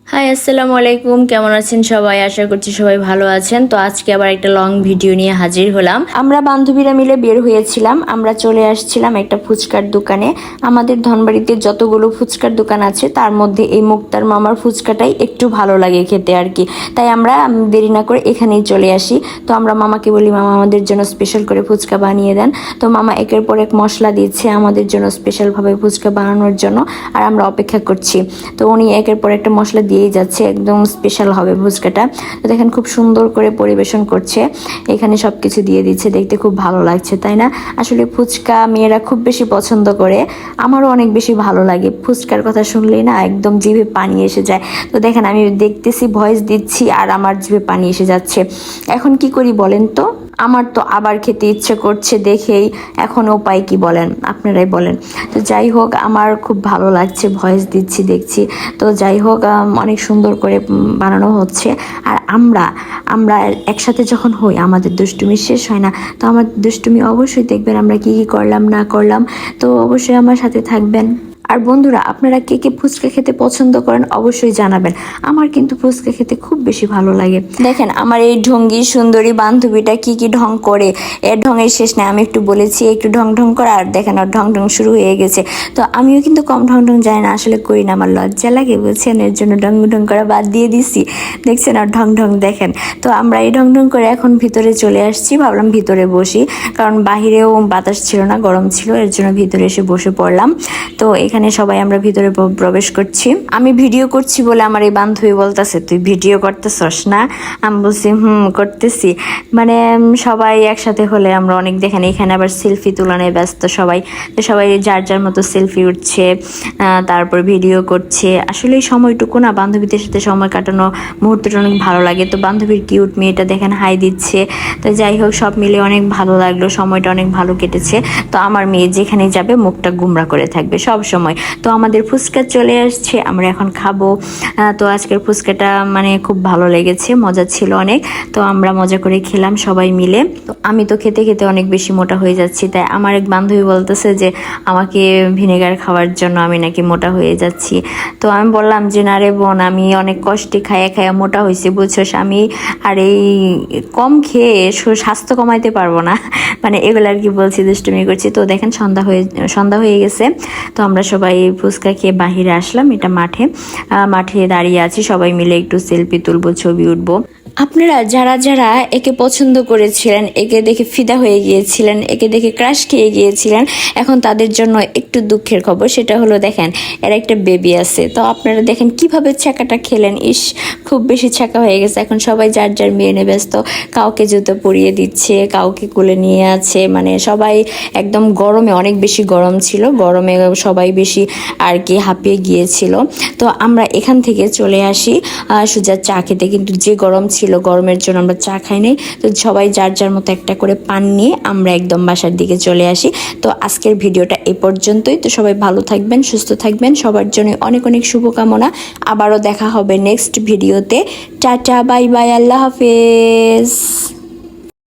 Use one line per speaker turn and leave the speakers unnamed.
High আসসালামু আলাইকুম, কেমন আছেন সবাই? আশা করছি সবাই ভালো আছেন। তো আজকে আবার একটা লং ভিডিও নিয়ে হাজির হলাম। আমরা বান্ধবীরা মিলে বের হয়েছিলাম। আমরা চলে আসছিলাম একটা ফুচকার দোকানে। আমাদের ধনবাড়িতে যতগুলো ফুচকার দোকান আছে তার মধ্যে এই মুক্তার মামার ফুচকাটাই একটু ভালো লাগে খেতে আর কি। তাই আমরা দেরি না করে এখানেই চলে আসি। তো আমরা মামাকে বলি, মামা আমাদের জন্য স্পেশাল করে ফুচকা বানিয়ে দেন। তো মামা একের পর এক মশলা দিচ্ছে আমাদের জন্য স্পেশালভাবে ফুচকা বানানোর জন্য, আর আমরা অপেক্ষা করছি। তো উনি একের পর একটা মশলা দিয়েই যাচ্ছে, একদম স্পেশাল হবে ফুচকাটা। তো দেখেন খুব সুন্দর করে পরিবেশন করছে, এখানে সব কিছু দিয়ে দিচ্ছে, দেখতে খুব ভালো লাগছে তাই না? আসলে ফুচকা মেয়েরা খুব বেশি পছন্দ করে, আমারও অনেক বেশি ভালো লাগে। ফুচকার কথা শুনলেই না একদম জিভে পানি এসে যায়। তো দেখেন আমি দেখতেছি, ভয়েস দিচ্ছি, আর আমার জিভে পানি এসে যাচ্ছে। এখন কি করি বলেন তো? আমার তো আবার খেতে ইচ্ছে করছে দেখেই। এখন উপায় কি বলেন, আপনারাই বলেন। তো যাই হোক, আমার খুব ভালো লাগছে, ভয়েস দিচ্ছি, দেখছি। তো যাই হোক, অনেক সুন্দর করে বানানো হচ্ছে। আর আমরা আমরা একসাথে যখন হই আমাদের দুষ্টুমি শেষ হয় না। তো আমার দুষ্টুমি অবশ্যই দেখবেন আমরা কি কি করলাম না করলাম। তো অবশ্যই আমার সাথে থাকবেন। আর বন্ধুরা, আপনারা কে কে ফুচকা খেতে পছন্দ করেন অবশ্যই জানাবেন। আমার কিন্তু ফুচকা খেতে খুব বেশি ভালো লাগে। দেখেন আমার এই ঢঙ্গি সুন্দরী বান্ধবীটা কি কি ঢং করে, এর ঢঙের শেষ নাই। আমি একটু বলেছি একটু ঢং ঢং করা, আর দেখেন ওর ঢং ঢং শুরু হয়ে গেছে। তো আমিও কিন্তু কম ঢং ঢং যাই না, আসলে করি না, আমার লজ্জা লাগে বলছেন, এর জন্য ঢং ঢং করা বাদ দিয়ে দিছি। দেখছেন আর ঢং ঢং দেখেন। তো আমরা এই ঢং ঢং করে এখন ভিতরে চলে আসছি, ভাবলাম ভিতরে বসি, কারণ বাহিরেও বাতাস ছিল না, গরম ছিল, এর জন্য ভিতরে এসে বসে পড়লাম। তো এখানে সবাই আমরা ভিতরে প্রবেশ করছি। আমি ভিডিও করছি বলে আমার এই বান্ধবী বলতেছে, তুই ভিডিও করতেছস না? আমি বলছি করতেছি। মানে সবাই একসাথে হলে আমরা অনেক, দেখেন এখানে আবার সেলফি তুলনায় ব্যস্ত সবাই। তো সবাই যার যার মতো সেলফি উঠছে, তারপর ভিডিও করছে। আসলে এই সময়টুকু না বান্ধবীদের সাথে সময় কাটানো, মুহূর্তটা অনেক ভালো লাগে। তো বান্ধবীর কিউট মেয়েটা দেখেন হাই দিচ্ছে। তো যাই হোক, সব মিলে অনেক ভালো লাগলো, সময়টা অনেক ভালো কেটেছে। তো আমার মেয়ে যেখানে যাবে মুখটা গুমরা করে থাকবে সব সময়। তো আমাদের ফুচকা চলে আসছে, আমরা এখন খাবো। তো আজকের ফুচকাটা মানে খুব ভালো লেগেছে, মজা ছিল অনেক। তো আমরা মজা করে খেলাম সবাই মিলে। তো আমি তো খেতে খেতে অনেক বেশি মোটা হয়ে যাচ্ছি, তাই আমার এক বান্ধবী বলতেছে যে আমাকে ভিনেগার খাওয়ার জন্য আমি নাকি মোটা হয়ে যাচ্ছি। তো আমি বললাম যে না রে বোন, আমি অনেক কষ্টে খায়া খায়া মোটা হয়েছি বুঝছোস। আমি আর এই কম খেয়ে স্বাস্থ্য কমাইতে পারবো না, মানে এগুলো আর কি বলছি, দুষ্টুমি করছি। তো দেখেন সন্ধ্যা হয়ে গেছে। তো আমরা সবাই ফুচকা খেয়ে বাহিরে আসলাম, এটা মাঠে দাঁড়িয়ে আছি, সবাই মিলে একটু সেলফি তুলবো, ছবি উঠবো। আপনারা যারা যারা একে পছন্দ করেছিলেন, একে দেখে ফিদা হয়ে গিয়েছিলেন, একে দেখে ক্রাশ খেয়ে গিয়েছিলেন, এখন তাদের জন্য একটু দুঃখের খবর। সেটা হলো দেখেন এর একটা বেবি আছে। তো আপনারা দেখেন কিভাবে ছ্যাঁকাটা খেলেন, ইস খুব বেশি ছ্যাঁকা হয়ে গেছে। এখন সবাই যার যার মেয়ে নিয়ে ব্যস্ত, কাউকে জুতো পরিয়ে দিচ্ছে, কাউকে কোলে নিয়ে আছে, মানে সবাই একদম গরমে, অনেক বেশি গরম ছিল, গরমে সবাই বেশি আর কি হাঁপিয়ে গিয়েছিল। তো আমরা এখান থেকে চলে আসি সুজার চা খেতে, কিন্তু যে গরম ছিল, গরমের জন্য আমরা চা খাই নাই। তো সবাই যার যার মতো একটা করে পান নিয়ে আমরা একদম বাসার দিকে চলে আসি। তো আজকের ভিডিওটা এই পর্যন্তই। তো সবাই ভালো থাকবেন, সুস্থ থাকবেন, সবার জন্য অনেক অনেক শুভকামনা। আবারও দেখা হবে নেক্সট ভিডিওতে। টাটা, বাই বাই, আল্লাহ হাফেজ।